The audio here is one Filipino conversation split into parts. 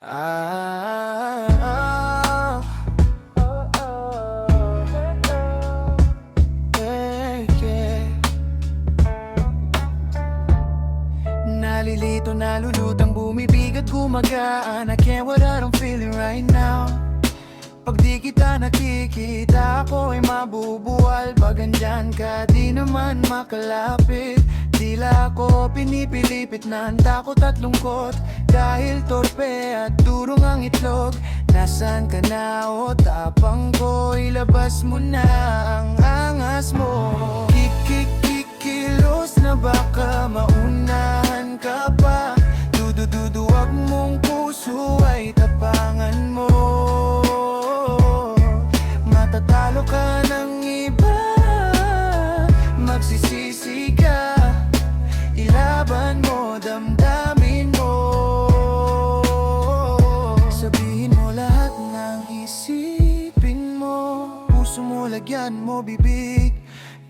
Ah, ah, yeah, yeah. Nalilito, nalulutang, bumibigat, gumagaan. I can't what I don't feeling right now. Pag di kita nakikita, ako ay mabubuwal. Pag andyan ka, di naman makalapit. Tila ako pinipilipit na ang takot at lungkot. Dahil torpe at durong ang itlog. Nasaan ka na o tapang ko? Ilabas mo na ang angas mo. Kikikilos na baka maunahan ka pa. Dudududuwag mong puso ay tapangan mo. Matatalo ka ng iba, magsisisi ka. Ilaban mo, damdamin mo. Sabihin mo lahat ng isipin mo. Puso mo, lagyan mo bibig.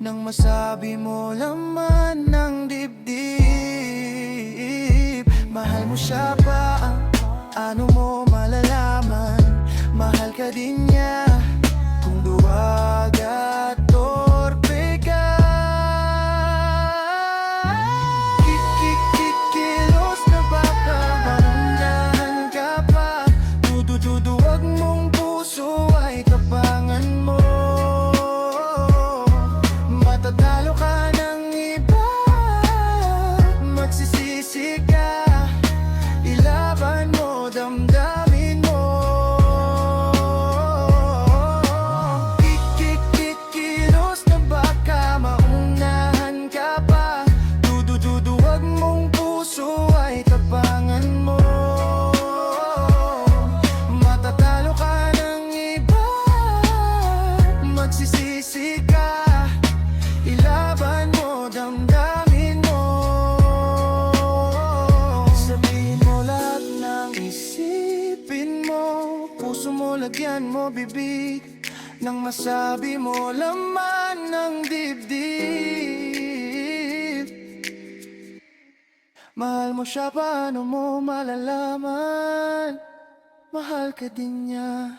Nang masabi mo laman ng dibdib. Mahal mo siya pa, ano mo malalaman. Mahal ka din niya, kung duwag at torpe ka. Kikikilos na baka maramdaman ka pa. Dududuwag mong puso ay tapangan mo. Matatalo ka ng iba, magsisisi ka. Ilaban mo, damdamin mo. Kikikilos na baka maunahan ka pa. Dududuwag mong puso ay tapangan mo. Matatalo ka ng iba, magsisisi ka. Ilaban mo, damdamin mo. Sabihin mo lahat ng isipin mo. Puso mo, lagyan mo bibig. Nang masabi mo laman ng dibdib. Mahal mo siya, paano mo malalaman? Mahal ka din niya.